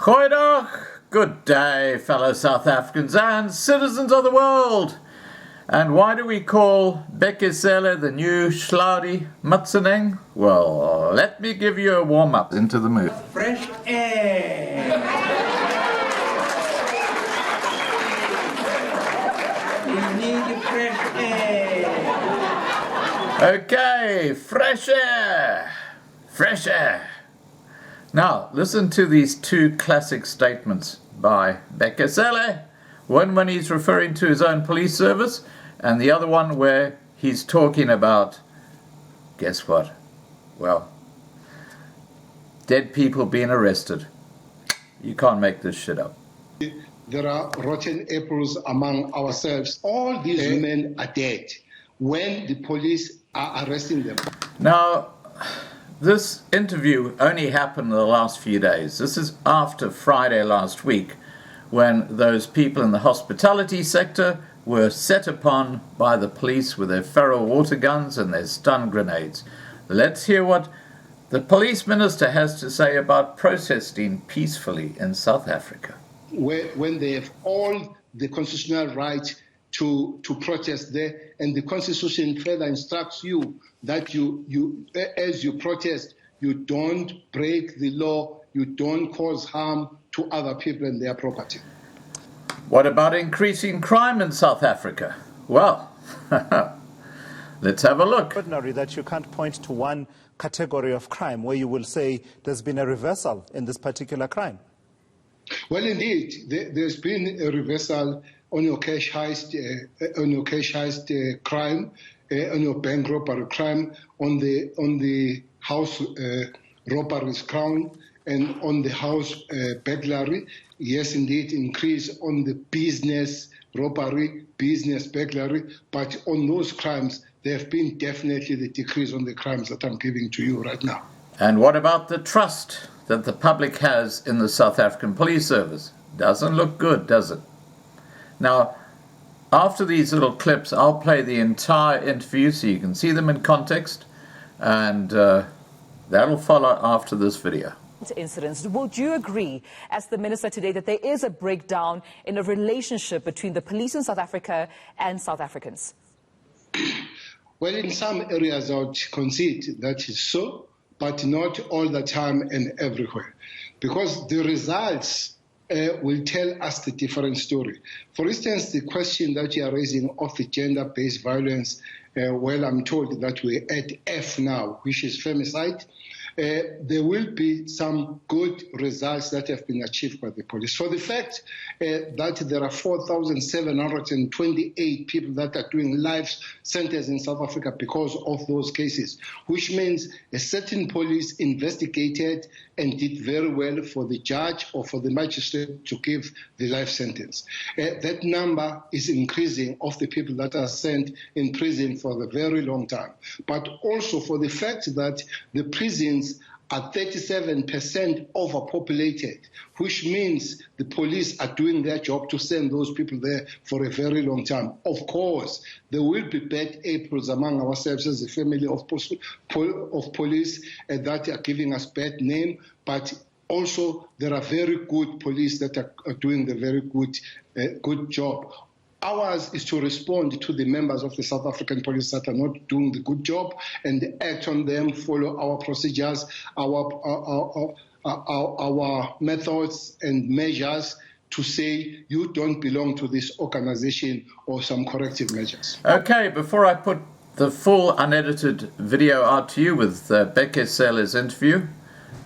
Goeiedag, good day, fellow South Africans and citizens of the world. And why do we call Bheki Cele the new Hlaudi Mutseneng? Well, let me give you a warm-up into the mood. Fresh air. We need fresh air. Okay, fresh air. Fresh air. Now, listen to these two classic statements by Bheki Cele. One when he's referring to his own police service, and the other one where he's talking about, guess what? Well, dead people being arrested. You can't make this shit up. There are rotten apples among ourselves. All these women are dead when the police are arresting them. Now, this interview only happened in the last few days. This is after Friday last week, when those people in the hospitality sector were set upon by the police with their feral water guns and their stun grenades. Let's hear what the police minister has to say about protesting peacefully in South Africa. When they have all the constitutional right to protest there, and the Constitution further instructs you that you as you protest, you don't break the law, you don't cause harm to other people and their property. What about increasing crime in South Africa? Well, let's have a look. Ordinary that you can't point to one category of crime where you will say there's been a reversal in this particular crime. Well, indeed, there's been a reversal on your cash heist, crime, on your bank robbery crime, on the house robberies crime, and on the house burglary. Yes, indeed, increase on the business robbery, business burglary, but on those crimes, there have been definitely the decrease on the crimes that I'm giving to you right now. And what about the trust that the public has in the South African police service? Doesn't look good, does it? Now, after these little clips, I'll play the entire interview so you can see them in context, and that'll follow after this video. Incidents. Would you agree, as the minister today, that there is a breakdown in a relationship between the police in South Africa and South Africans? Well, in some areas I would concede that is so, but not all the time and everywhere, because the results will tell us the different story. For instance, the question that you are raising of the gender-based violence, well, I'm told that we're at F now, which is femicide. There will be some good results that have been achieved by the police. For the fact that there are 4,728 people that are doing life sentences in South Africa because of those cases, which means a certain police investigated and did very well for the judge or for the magistrate to give the life sentence. That number is increasing of the people that are sent in prison for a very long time. But also for the fact that the prisons are 37% overpopulated, which means the police are doing their job to send those people there for a very long time. Of course, there will be bad apples among ourselves as a family of police that are giving us bad name, but also there are very good police that are doing the very good job. Ours is to respond to the members of the South African police that are not doing the good job and act on them, follow our procedures, our methods and measures to say you don't belong to this organization or some corrective measures. Okay, before I put the full unedited video out to you with Bheki Cele's interview,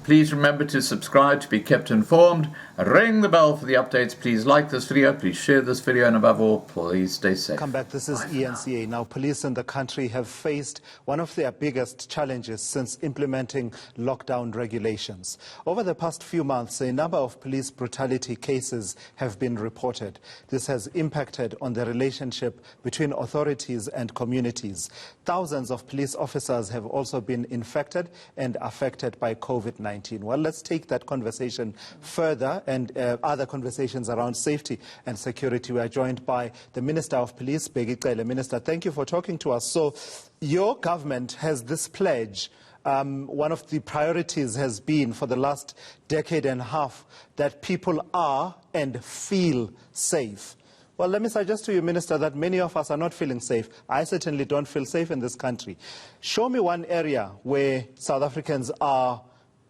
please remember to subscribe to be kept informed. Ring the bell for the updates. Please like this video. Please share this video. And above all, please stay safe. Come back. This is ENCA. Now, police in the country have faced one of their biggest challenges since implementing lockdown regulations. Over the past few months, a number of police brutality cases have been reported. This has impacted on the relationship between authorities and communities. Thousands of police officers have also been infected and affected by COVID-19. Well, let's take that conversation further and other conversations around safety and security. We are joined by the Minister of Police, Bheki Cele. Minister, thank you for talking to us. So your government has this pledge one of the priorities has been for the last decade and a half that people are and feel safe. Well, let me suggest to you, Minister, that many of us are not feeling safe. I certainly don't feel safe in this country. Show me one area where South Africans are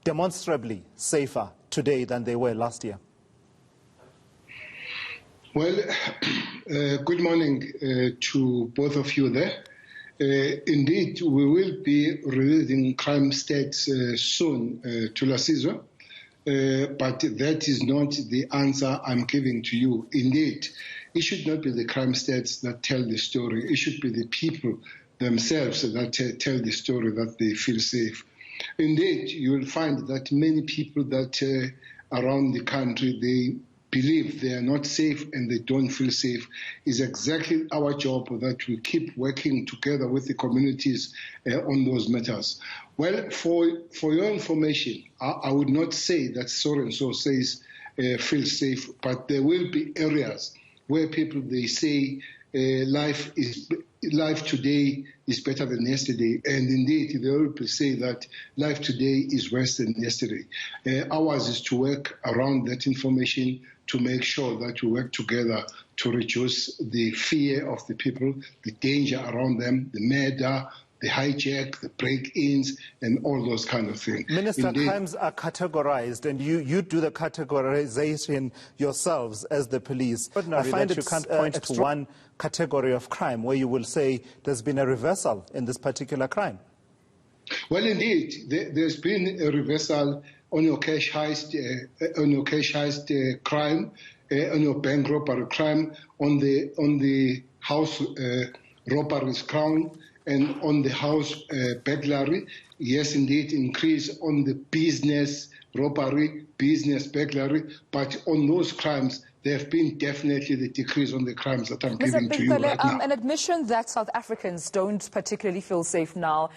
demonstrably safer today than they were last year. Well, good morning to both of you there. Indeed, we will be releasing crime stats soon to Lasizwe, but that is not the answer I'm giving to you. Indeed, it should not be the crime stats that tell the story. It should be the people themselves that tell the story that they feel safe. Indeed, you will find that many people that around the country, they believe they are not safe and they don't feel safe. Is exactly our job that we keep working together with the communities on those matters. Well, for your information, I would not say that so-and-so says feel safe, but there will be areas where people, they say life today is better than yesterday, and indeed they will say that life today is worse than yesterday. Ours is to work around that information to make sure that we work together to reduce the fear of the people, the danger around them, the murder, the hijack, the break-ins, and all those kind of things. Minister, crimes are categorized, and you do the categorization yourselves as the police. I find that you can't point to one category of crime where you will say there's been a reversal in this particular crime. Well, indeed, there's been a reversal on your cash heist, crime, on your bank robbery crime, on the house robberies crime, and on the house burglary. Yes, indeed, increase on the business robbery, business burglary, but on those crimes, there have been definitely the decrease on the crimes that I'm giving to you right now. An admission that South Africans don't particularly feel safe now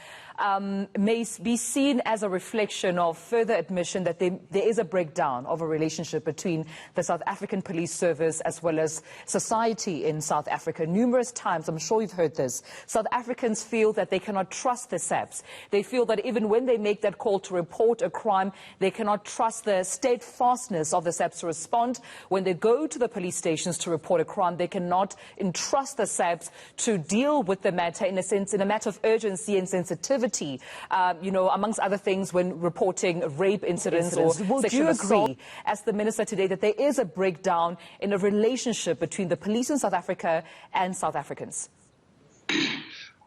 may be seen as a reflection of further admission that there is a breakdown of a relationship between the South African police service as well as society in South Africa. Numerous times, I'm sure you've heard this, South Africans feel that they cannot trust the SAPS. They feel that even when they make that call to report a crime, they cannot trust the steadfastness of the SAPS to respond. When they go to the police stations to report a crime, they cannot entrust the SAPS to deal with the matter in a matter of urgency and sensitivity. Amongst other things, when reporting rape incidents or sexual assault. As the Minister today, that there is a breakdown in a relationship between the police in South Africa and South Africans?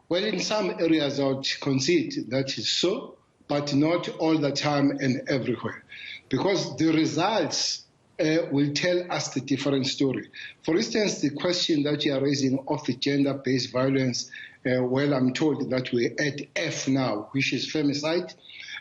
Well, in some areas I would concede that is so, but not all the time and everywhere, because the results will tell us the different story. For instance, the question that you are raising of the gender-based violence, well, I'm told that we're at F now, which is femicide.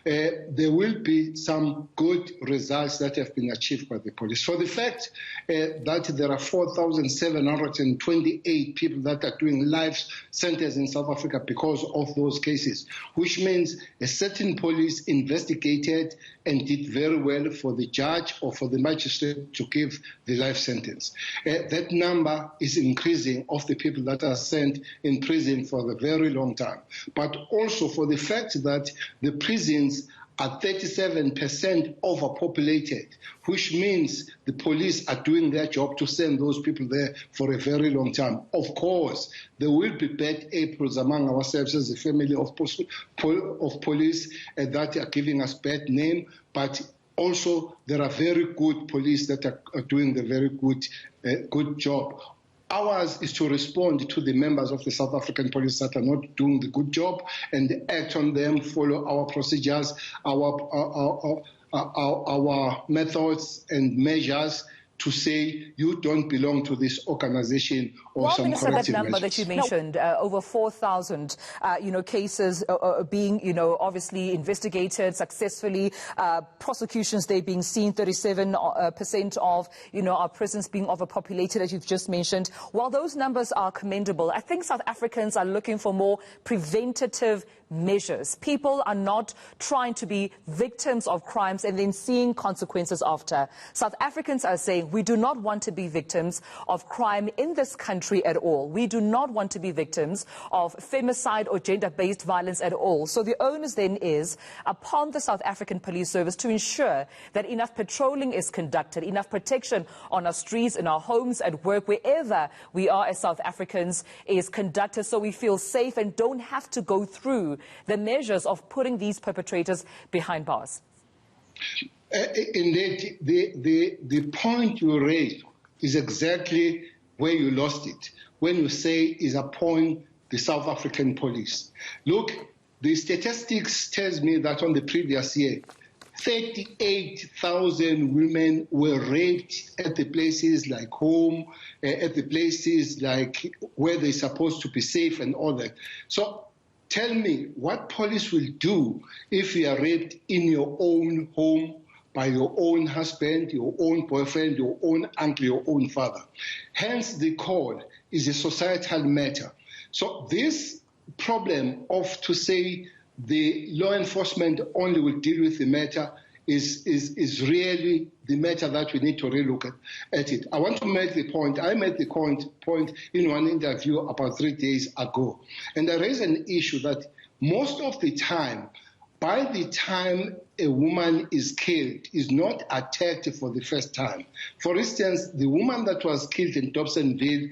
There will be some good results that have been achieved by the police. For the fact that there are 4,728 people that are doing life sentences in South Africa because of those cases, which means a certain police investigated and did very well for the judge or for the magistrate to give the life sentence. That number is increasing of the people that are sent in prison for a very long time. But also for the fact that the prisons are 37% overpopulated, which means the police are doing their job to send those people there for a very long time. Of course, there will be bad apples among ourselves as a family of police that are giving us bad name, but also there are very good police that are doing the very good job. Ours is to respond to the members of the South African police that are not doing the good job and act on them, follow our procedures, our methods and measures to say you don't belong to this organization or some Minister, that number measures. that you mentioned, over 4,000, cases being, obviously investigated successfully, prosecutions they being seen, 37% of, our prisons being overpopulated, as you've just mentioned. While those numbers are commendable, I think South Africans are looking for more preventative measures. People are not trying to be victims of crimes and then seeing consequences after. South Africans are saying we do not want to be victims of crime in this country at all. We do not want to be victims of femicide or gender-based violence at all. So the onus then is upon the South African Police Service to ensure that enough patrolling is conducted, enough protection on our streets, in our homes, at work, wherever we are as South Africans is conducted, so we feel safe and don't have to go through the measures of putting these perpetrators behind bars. Indeed, the point you raised is exactly where you lost it, when you say is upon the South African police. Look, the statistics tells me that on the previous year, 38,000 women were raped at the places like home, at the places like where they're supposed to be safe and all that. So tell me what police will do if you are raped in your own home by your own husband, your own boyfriend, your own uncle, your own father. Hence the call is a societal matter. So this problem of to say the law enforcement only will deal with the matter is really the matter that we need to relook at it. I want to make the point. I made the point in one interview about 3 days ago, and I raised an issue that most of the time, by the time a woman is killed, is not attacked for the first time. For instance, the woman that was killed in Dobsonville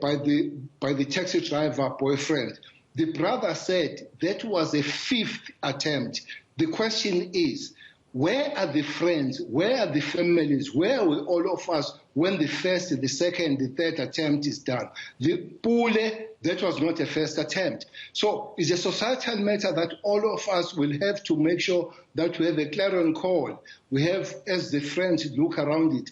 by the taxi driver boyfriend, the brother said that was a 5th attempt. The question is, where are the friends? Where are the families? Where are we, all of us, when the first, the second, the third attempt is done? The Pule, that was not a first attempt. So it's a societal matter that all of us will have to make sure that we have a clarion call. We have, as the friends, look around it.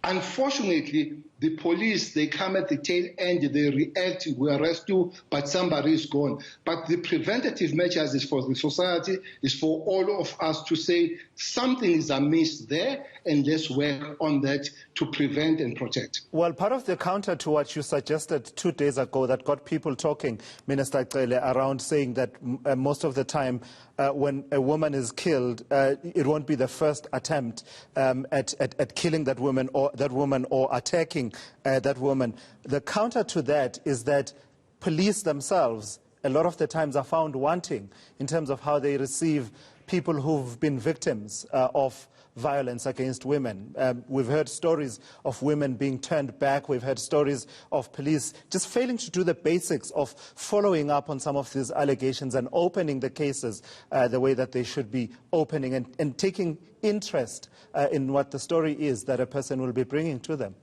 Unfortunately, the police, they come at the tail end, they react, we arrest you, but somebody is gone. But the preventative measures is for the society, is for all of us to say something is amiss there, and let's work on that to prevent and protect. Well, part of the counter to what you suggested 2 days ago that got people talking, Minister Cele, around saying that most of the time when a woman is killed, it won't be the first attempt at killing that woman or attacking that woman. The counter to that is that police themselves, a lot of the times, are found wanting in terms of how they receive people who've been victims of violence against women. We've heard stories of women being turned back. We've heard stories of police just failing to do the basics of following up on some of these allegations and opening the cases the way that they should be opening and taking interest in what the story is that a person will be bringing to them.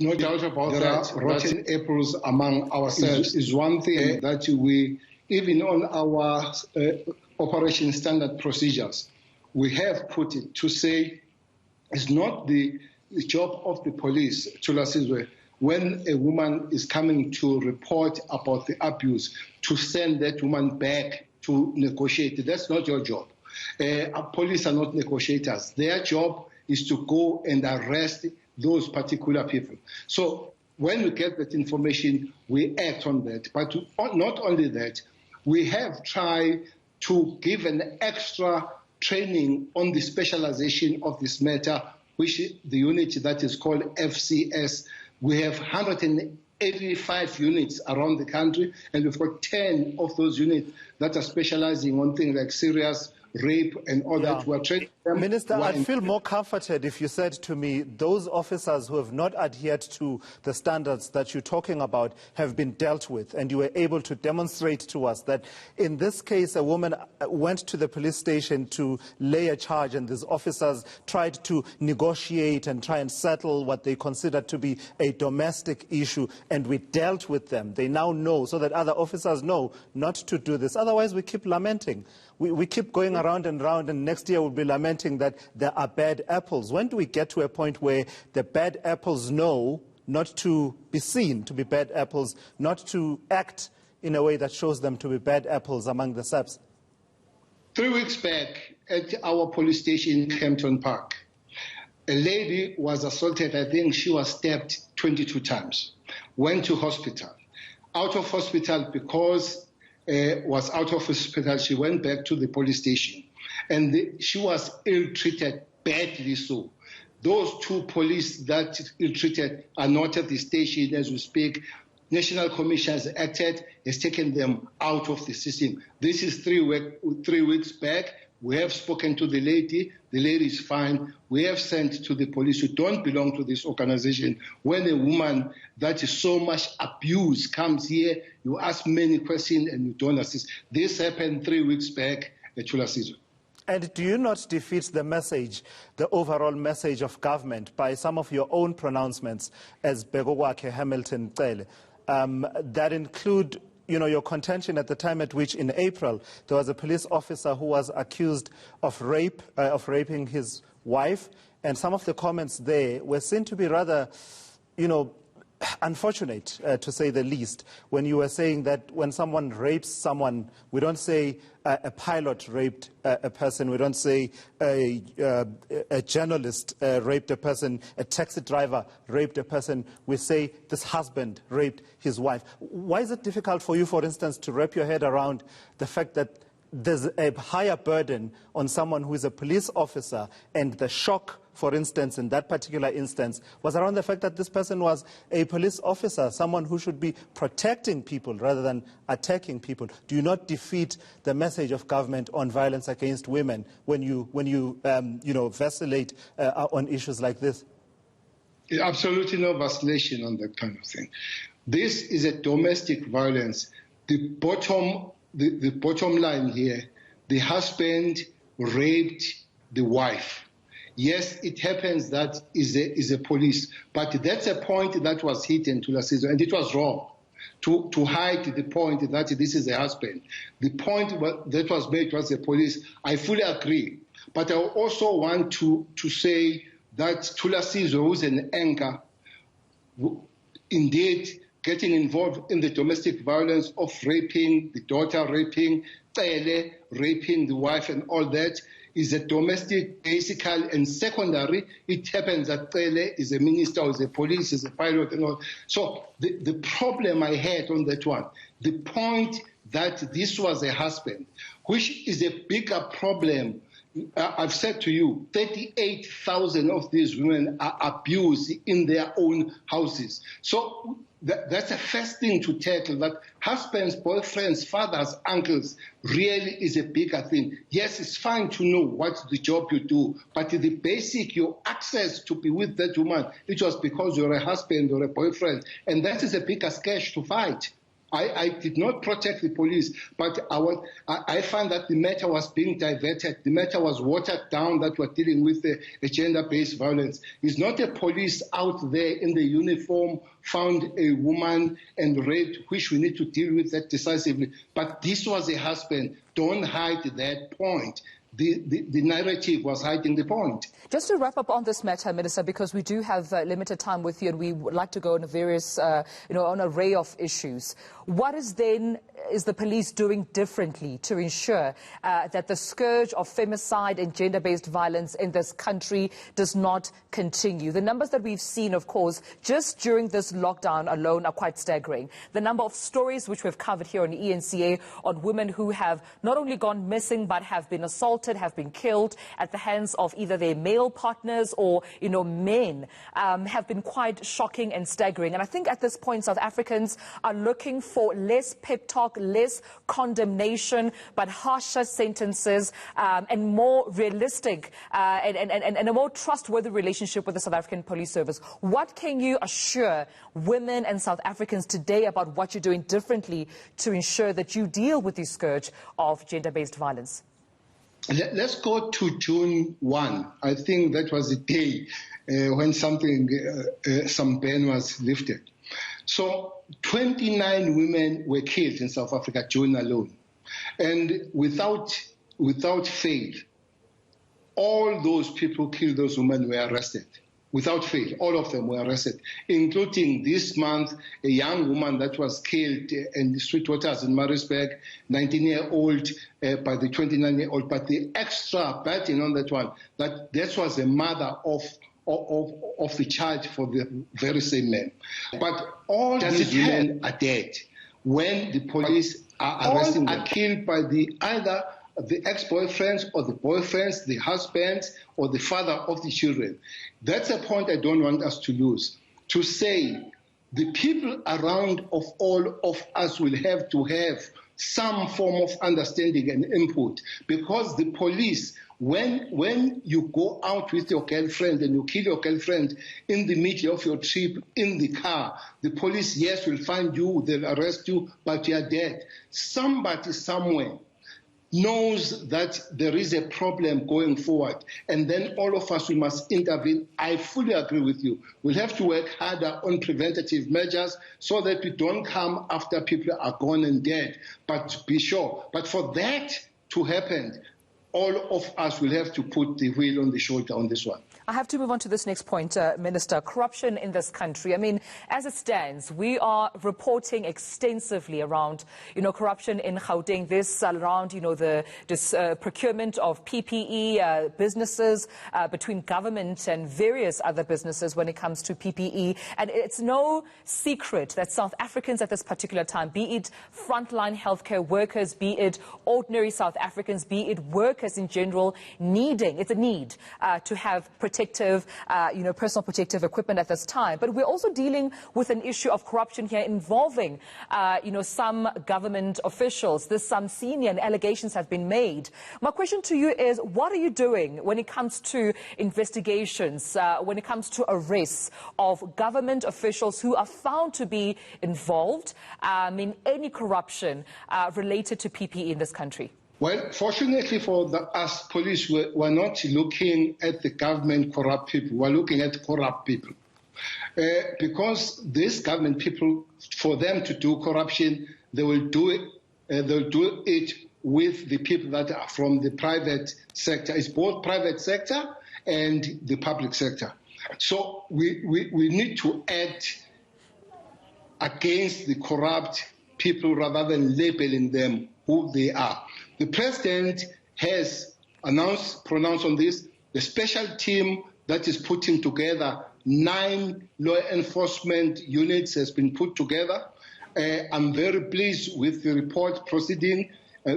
No doubt about that. Rotten apples among ourselves is one thing that we, even on our operation standard procedures, we have put it to say it's not the job of the police, when a woman is coming to report about the abuse, to send that woman back to negotiate. That's not your job. Police are not negotiators. Their job is to go and arrest those particular people. So when we get that information, we act on that. But not only that, we have tried to give an extra training on the specialization of this matter, which the unit that is called FCS. We have 185 units around the country, and we've got 10 of those units that are specializing on things like serious rape and all that. We're training them. Minister, I'd feel more comforted if you said to me those officers who have not adhered to the standards that you're talking about have been dealt with, and you were able to demonstrate to us that in this case a woman went to the police station to lay a charge, and these officers tried to negotiate and try and settle what they considered to be a domestic issue, and we dealt with them. They now know, so that other officers know not to do this. Otherwise we keep lamenting. We keep going around and around, and next year we'll be lamenting that there are bad apples. When do we get to a point where the bad apples know not to be seen to be bad apples, not to act in a way that shows them to be bad apples among the SAPs? 3 weeks back at our police station in Hampton Park, a lady was assaulted. I think she was stabbed 22 times, went to hospital, out of hospital because was out of hospital. She went back to the police station, and she was ill-treated, badly so. Those 2 police that ill-treated are not at the station as we speak. National Commission has acted, has taken them out of the system. This is 3 weeks back. We have spoken to the lady. The lady is fine. We have sent to the police who don't belong to this organization. When a woman that is so much abused comes here, you ask many questions and you don't assist. This happened 3 weeks back at Thulasizwe. And do you not defeat the message, the overall message of government by some of your own pronouncements as Bheki, Hamilton, Cele, that include your contention at the time at which in April there was a police officer who was accused of raping his wife, and some of the comments there were seen to be rather, unfortunate, to say the least, when you were saying that when someone rapes someone, we don't say a pilot raped a person, we don't say a journalist raped a person, a taxi driver raped a person, we say this husband raped his wife. Why is it difficult for you, for instance, to wrap your head around the fact that there's a higher burden on someone who is a police officer, and the shock, for instance, in that particular instance, was around the fact that this person was a police officer, someone who should be protecting people rather than attacking people? Do you not defeat the message of government on violence against women when you vacillate on issues like this? Absolutely no vacillation on that kind of thing. This is a domestic violence. The bottom line here, the husband raped the wife. Yes, it happens that is a police, but that's a point that was hidden to Thulasizwe, and it was wrong to hide the point that this is a husband. The point that was made was a police. I fully agree, but I also want to say that Thulasizwe, who's an anchor, indeed getting involved in the domestic violence of raping the daughter, raping Cele, raping the wife and all that, is a domestic, basic, and secondary. It happens that Cele is a minister, or is a police, is a pilot and all. So the problem I had on that one, the point that this was a husband, which is a bigger problem. I've said to you, 38,000 of these women are abused in their own houses. So that's the first thing to tackle, that husbands, boyfriends, fathers, uncles really is a bigger thing. Yes, it's fine to know what's the job you do, but the basic, your access to be with that woman, it was because you're a husband or a boyfriend, and that is a bigger scash to fight. I did not protect the police, but I found that the matter was being diverted. The matter was watered down, that we're dealing with a gender-based violence. It's not a police out there in the uniform found a woman and raped, which we need to deal with that decisively. But this was a husband. Don't hide that point. The narrative was hiding the point. Just to wrap up on this matter, Minister, because we do have limited time with you and we would like to go on various, on an array of issues. What is the police doing differently to ensure that the scourge of femicide and gender-based violence in this country does not continue? The numbers that we've seen, of course, just during this lockdown alone are quite staggering. The number of stories which we've covered here on ENCA on women who have not only gone missing but have been assaulted, have been killed at the hands of either their male partners or, men, have been quite shocking and staggering. And I think at this point, South Africans are looking for less pep talk, less condemnation, but harsher sentences and more realistic and a more trustworthy relationship with the South African Police Service. What can you assure women and South Africans today about what you're doing differently to ensure that you deal with the scourge of gender-based violence? Let's go to June 1. I think that was the day when some ban was lifted. So 29 women were killed in South Africa, June alone. And without fail, all those people killed, those women were arrested. Without fail, all of them were arrested, including this month, a young woman that was killed in the Sweetwaters in Maritzburg, 19-year-old by the 29-year-old. But the extra burden on that one, that was the mother of the child for the very same man. But all these women are dead when the police are arrested, are killed by either the ex-boyfriends or the boyfriends, the husbands, or the father of the children. That's a point I don't want us to lose. To say the people around of all of us will have to have some form of understanding and input, because the police, when you go out with your girlfriend and you kill your girlfriend in the middle of your trip in the car, the police, yes, will find you, they'll arrest you, but you are dead. Somebody somewhere knows that there is a problem going forward, and then all of us, we must intervene. I fully agree with you. We'll have to work harder on preventative measures so that we don't come after people are gone and dead. But be sure, but for that to happen, all of us will have to put the wheel on the shoulder on this one. I have to move on to this next point, Minister. Corruption in this country. I mean, as it stands, we are reporting extensively around, corruption in Gauteng. This around, this procurement of PPE, businesses between government and various other businesses when it comes to PPE. And it's no secret that South Africans at this particular time, be it frontline healthcare workers, be it ordinary South Africans, be it workers in general, it's a need to have protective, personal protective equipment at this time. But we're also dealing with an issue of corruption here involving, some government officials. Some senior allegations have been made. My question to you is, what are you doing when it comes to investigations, when it comes to arrests of government officials who are found to be involved in any corruption related to PPE in this country? Well, fortunately for us police, we're not looking at the government corrupt people. We're looking at corrupt people. Because these government people, for them to do corruption, they will do it. They'll do it with the people that are from the private sector. It's both private sector and the public sector. So we need to act against the corrupt people rather than labeling them who they are. The president has pronounced on this. The special team that is putting together 9 law enforcement units has been put together. I'm very pleased with the report proceeding.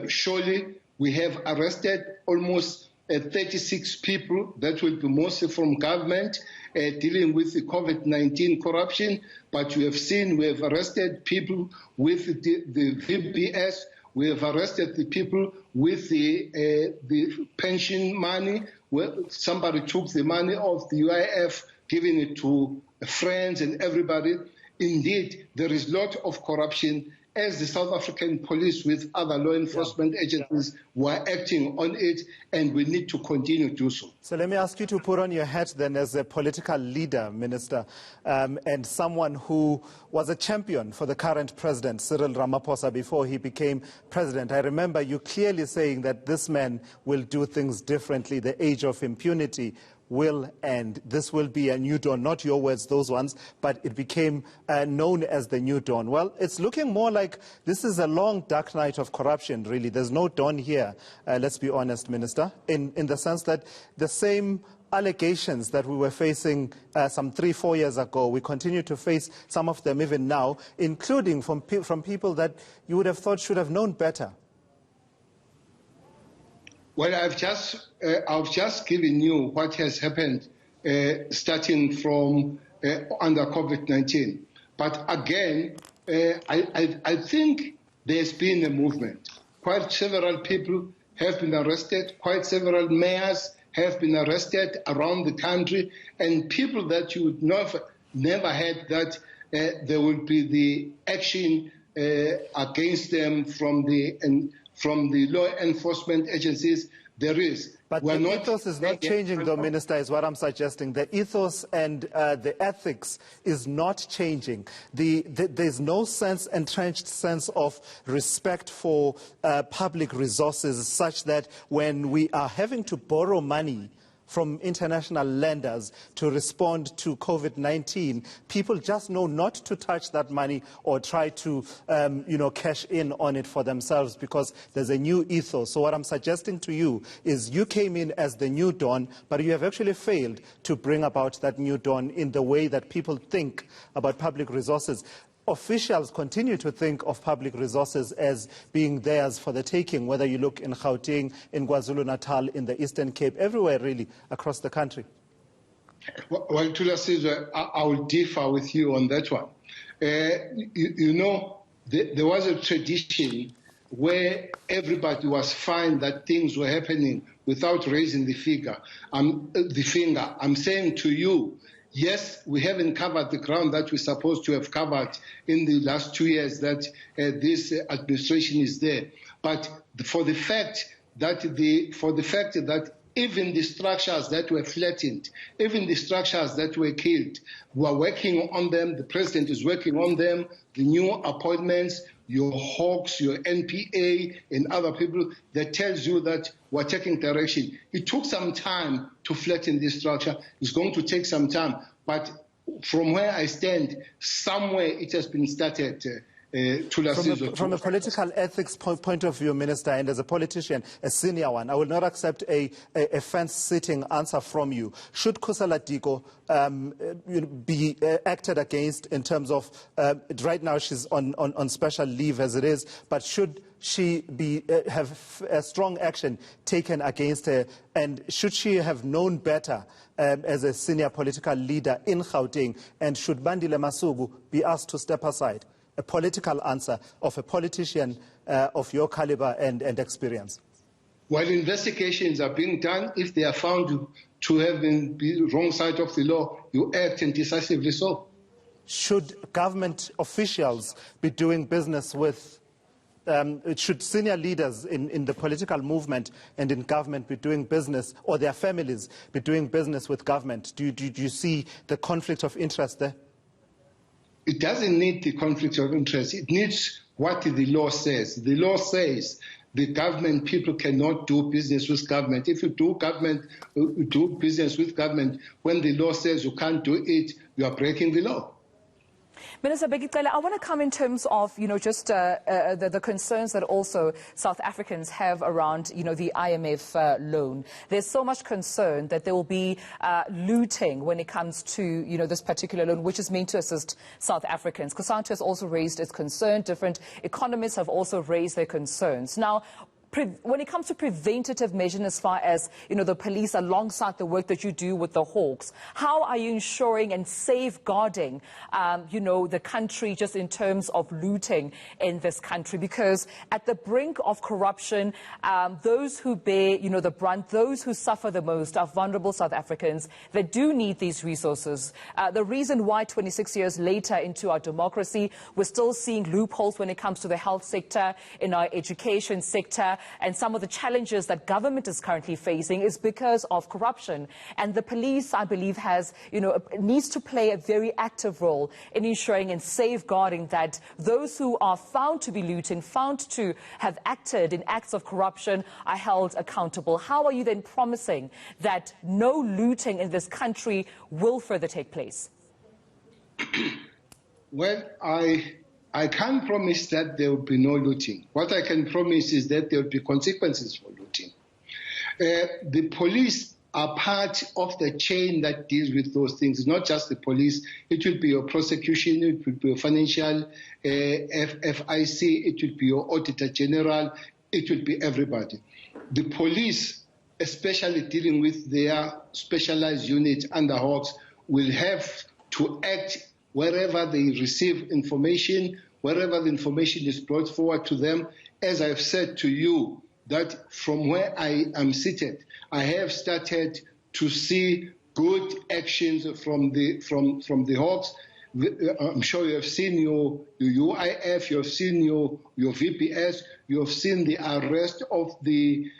Surely we have arrested almost 36 people that will be mostly from government dealing with the COVID-19 corruption. But you have seen we have arrested people with the VBS. We have arrested the people with the pension money. Where somebody took the money off the UIF, giving it to friends and everybody. Indeed, there is a lot of corruption, as the South African police with other law enforcement agencies were acting on it, and we need to continue to do so. So let me ask you to put on your hat then as a political leader, Minister, and someone who was a champion for the current president, Cyril Ramaphosa, before he became president. I remember you clearly saying that this man will do things differently. The age of impunity will end. This will be a new dawn, not your words, those ones, but it became known as the new dawn. Well, it's looking more like this is a long, dark night of corruption, really. There's no dawn here, let's be honest, Minister, in the sense that the same allegations that we were facing some 3-4 years ago, we continue to face some of them even now, including from people that you would have thought should have known better. Well, I've just given you what has happened starting from under COVID-19. But again, I think there's been a movement. Quite several people have been arrested. Quite several mayors have been arrested around the country. And people that you would never had that there will be the action against them from the law enforcement agencies. There is. But the ethos is not changing, though, Minister, is what I'm suggesting. The ethos and the ethics is not changing. There's no entrenched sense of respect for public resources, such that when we are having to borrow money from international lenders to respond to COVID-19, people just know not to touch that money or try to, cash in on it for themselves, because there's a new ethos. So what I'm suggesting to you is you came in as the new dawn, but you have actually failed to bring about that new dawn in the way that people think about public resources. officials continue to think of public resources as being theirs for the taking, whether you look in Gauteng, in KwaZulu-Natal, in the Eastern Cape, everywhere really across the country? Well, Tula Sizwe, I will differ with you on that one. You know, there was a tradition where everybody was fine that things were happening without raising the finger. I'm saying to you, yes, we haven't covered the ground that we're supposed to have covered in the last 2 years that this administration is there. But for the fact that even the structures that were flattened, even the structures that were killed, we are working on them. The president is working on them. The new appointments, your Hawks, your NPA, and other people, that tells you that we're taking direction. It took some time to flatten this structure. It's going to take some time. But from where I stand, somewhere it has been started. From a political ethics point of view, Minister, and as a politician, a senior one, I will not accept a fence-sitting answer from you. Should Kusala Diko be acted against in terms of, right now she's on special leave as it is, but should she have a strong action taken against her, and should she have known better as a senior political leader in Gauteng, and should Bandile Masuku be asked to step aside? A political answer of a politician of your caliber and experience. While investigations are being done, if they are found to have been the wrong side of the law, you act, and decisively so. Should government officials be doing business with, should senior leaders in the political movement and in government be doing business, or their families be doing business with government? Do you see the conflict of interest there? It doesn't need the conflict of interest. It needs what the law says. The law says the government people cannot do business with government. If you do business with government, when the law says you can't do it, you are breaking the law. Minister Bheki, I want to come in terms of, just the concerns that also South Africans have around, the IMF loan. There's so much concern that there will be looting when it comes to, this particular loan, which is meant to assist South Africans. Kusanta has also raised its concern. Different economists have also raised their concerns. Now, when it comes to preventative measures, as far as, the police, alongside the work that you do with the Hawks, how are you ensuring and safeguarding, the country just in terms of looting in this country? Because at the brink of corruption, those who bear, the brunt, those who suffer the most are vulnerable South Africans that do need these resources. The reason why 26 years later into our democracy, we're still seeing loopholes when it comes to the health sector, in our education sector, and some of the challenges that government is currently facing is because of corruption. And the police, I believe, needs to play a very active role in ensuring and safeguarding that those who are found to be looting, found to have acted in acts of corruption, are held accountable. How are you then promising that no looting in this country will further take place? Well, I can't promise that there will be no looting. What I can promise is that there will be consequences for looting. The police are part of the chain that deals with those things. It's not just the police. It will be your prosecution, it will be your financial FIC, it will be your auditor general, it will be everybody. The police, especially dealing with their specialized units under Hawks, will have to act wherever they receive information, wherever the information is brought forward to them. As I've said to you, that from where I am seated, I have started to see good actions from the Hawks. I'm sure you have seen your UIF, you have seen your VPS, you have seen the arrest of the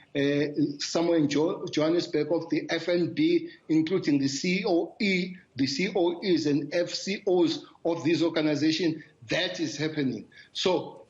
somewhere in Johannesburg of the FNB, including the COE, the COEs and FCOs of this organization. That is happening. So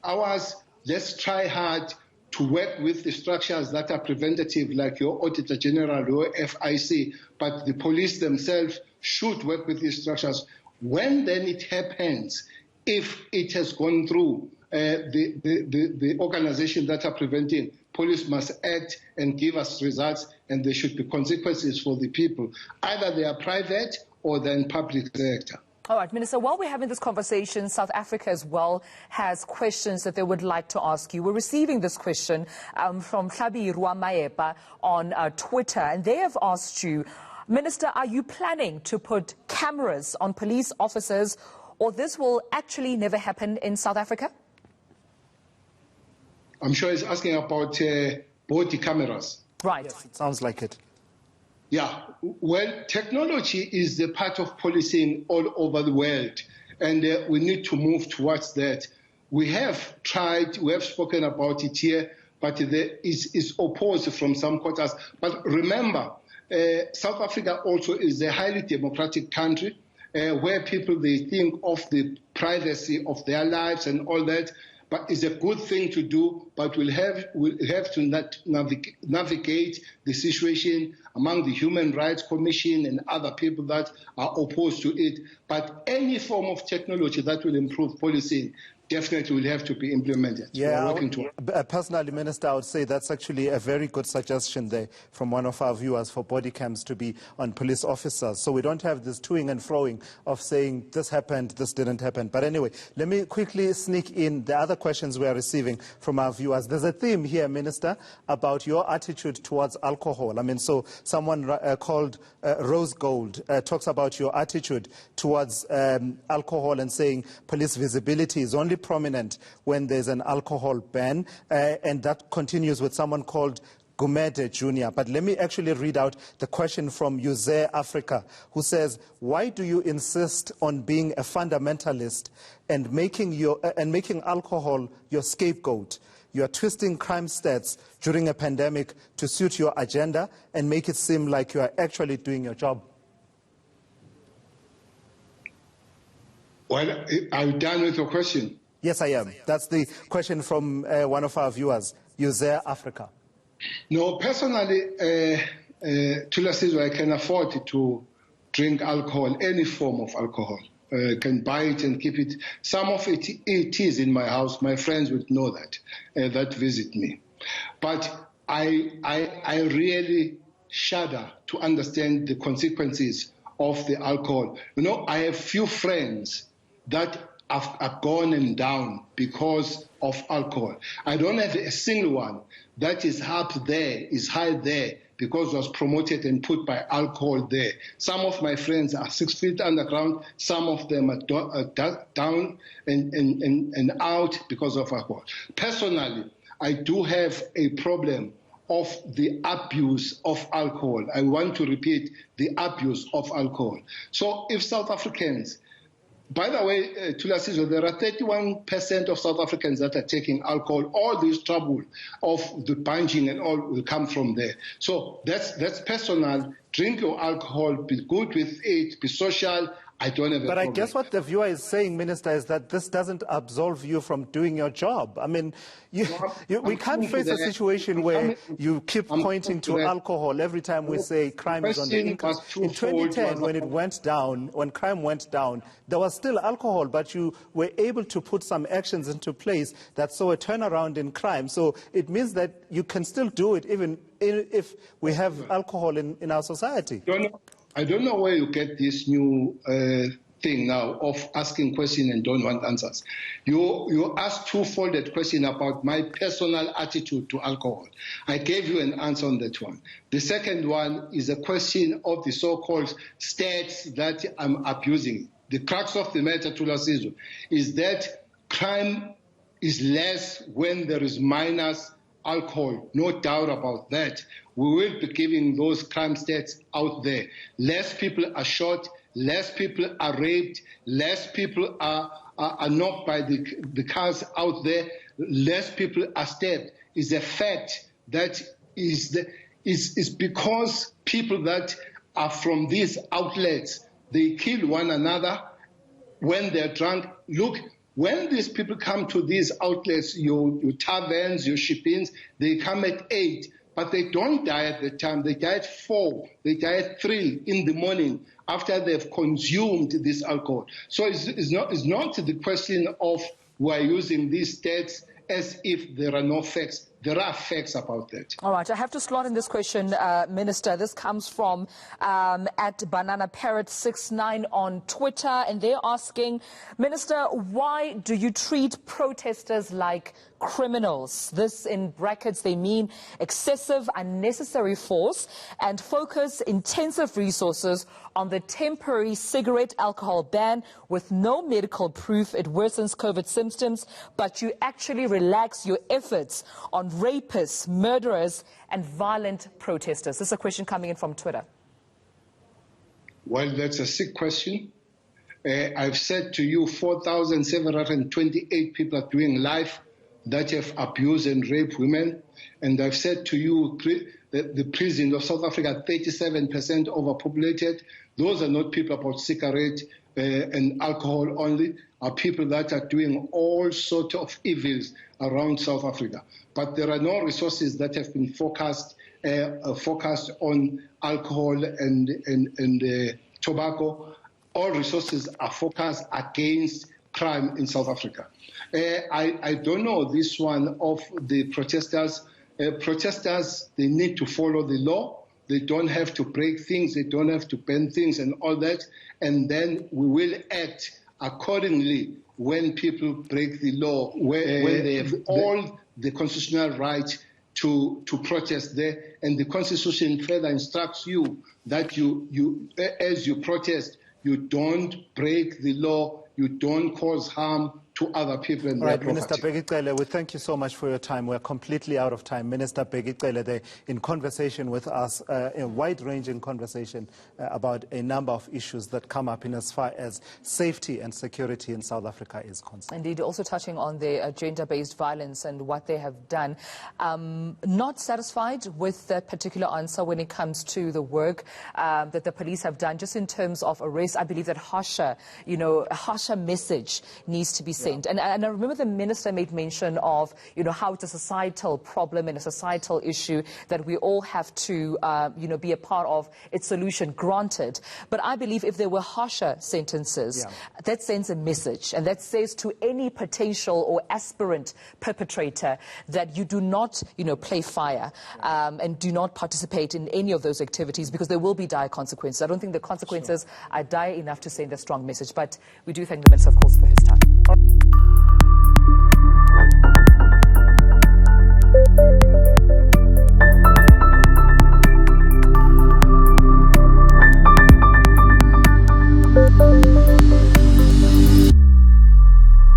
let's try hard to work with the structures that are preventative, like your Auditor General, your FIC, but the police themselves should work with these structures. When then it happens, if it has gone through the organization that are preventing, police must act and give us results, and there should be consequences for the people. Either they are private or they're in public sector. All right, Minister, while we're having this conversation, South Africa as well has questions that they would like to ask you. We're receiving this question from Hlaudi on Twitter, and they have asked you, Minister, are you planning to put cameras on police officers, or this will actually never happen in South Africa? I'm sure he's asking about body cameras. Right. Yes, it sounds like it. Yeah, well, technology is the part of policing all over the world, and we need to move towards that. We have tried, we have spoken about it here, but it's opposed from some quarters. But remember, South Africa also is a highly democratic country where people, they think of the privacy of their lives and all that. But it's a good thing to do, but we'll have to navigate the situation among the Human Rights Commission and other people that are opposed to it. But any form of technology that will improve policing definitely will have to be implemented. Yeah, personally, Minister, I would say that's actually a very good suggestion there from one of our viewers for body cams to be on police officers. So we don't have this toing and froing of saying this happened, this didn't happen. But anyway, let me quickly sneak in the other questions we are receiving from our viewers. There's a theme here, Minister, about your attitude towards alcohol. I mean, so someone called Rose Gold talks about your attitude towards alcohol and saying police visibility is only prominent when there's an alcohol ban, and that continues with someone called Gumede Jr. But let me actually read out the question from Uze Africa, who says, why do you insist on being a fundamentalist and making alcohol your scapegoat? You are twisting crime stats during a pandemic to suit your agenda and make it seem like you are actually doing your job. Well, are you done with your question? Yes, I am. That's the question from one of our viewers, Uze Africa. No, personally, I can afford to drink alcohol, any form of alcohol. Can buy it and keep it. Some of it is in my house. My friends would know that, that visit me. But I really shudder to understand the consequences of the alcohol. You know, I have few friends that have gone and down because of alcohol. I don't have a single one that is up there, is high there, because it was promoted and put by alcohol there. Some of my friends are 6 feet underground. Some of them are down and out because of alcohol. Personally, I do have a problem of the abuse of alcohol. I want to repeat, the abuse of alcohol. So if South Africans, by the way, Thulasizwe, there are 31% of South Africans that are taking alcohol. All this trouble of the bunging and all will come from there. So that's personal. Drink your alcohol, be good with it, be social. I don't have a problem. But I guess what the viewer is saying, Minister, is that this doesn't absolve you from doing your job. I mean, we can't face a situation where you keep pointing to alcohol every time we say crime is on the increase. In 2010, when it went down, when crime went down, there was still alcohol, but you were able to put some actions into place that saw a turnaround in crime. So it means that you can still do it even if we have alcohol in our society. I don't know where you get this new thing now of asking questions and don't want answers. You asked two-folded question about my personal attitude to alcohol. I gave you an answer on that one. The second one is a question of the so-called stats that I'm abusing. The crux of the matter, Thulasizwe, is that crime is less when there is minus alcohol, no doubt about that. We will be giving those crime stats out there. Less people are shot, less people are raped, less people are knocked by the cars out there, less people are stabbed. It's a fact that is because people that are from these outlets, they kill one another when they're drunk. Look, when these people come to these outlets, your taverns, your shippings, they come at 8, but they don't die at the time. They die at 4, they die at 3 in the morning after they've consumed this alcohol. So it's not the question of we're using these stats as if there are no facts. there are facts about that. All right, I have to slot in this question, Minister. This comes from at Banana Parrot 69 on Twitter, and they're asking, Minister, why do you treat protesters like criminals? This, in brackets, they mean excessive, unnecessary force, and focus intensive resources on the temporary cigarette alcohol ban with no medical proof it worsens COVID symptoms, but you actually relax your efforts on rapists, murderers, and violent protesters. This is a question coming in from Twitter. Well, that's a sick question. I've said to you 4,728 people are doing life that have abused and raped women. And I've said to you, the prison of South Africa, 37% overpopulated. Those are not people about cigarette and alcohol only, are people that are doing all sorts of evils around South Africa. But there are no resources that have been focused on alcohol and tobacco. All resources are focused against crime in South Africa. I don't know this one of the protesters. Protesters, they need to follow the law. They don't have to break things. They don't have to bend things and all that. And then we will act accordingly when people break the law, when they have all the constitutional right to protest there. And the Constitution further instructs you that as you protest, you don't break the law, you don't cause harm to other people and their property. Minister Bheki Cele, we thank you so much for your time. We're completely out of time. Minister Bheki Cele, in conversation with us, a wide-ranging conversation about a number of issues that come up in as far as safety and security in South Africa is concerned. Indeed, also touching on the gender-based violence and what they have done. Not satisfied with that particular answer when it comes to the work that the police have done, just in terms of arrests. I believe that a harsher message needs to be sent. And I remember the minister made mention of, how it's a societal problem and a societal issue that we all have to, be a part of its solution, granted. But I believe if there were harsher sentences, that sends a message, and that says to any potential or aspirant perpetrator that you do not, play fire and do not participate in any of those activities, because there will be dire consequences. I don't think the consequences are dire enough to send a strong message. But we do thank the minister, of course, for his time.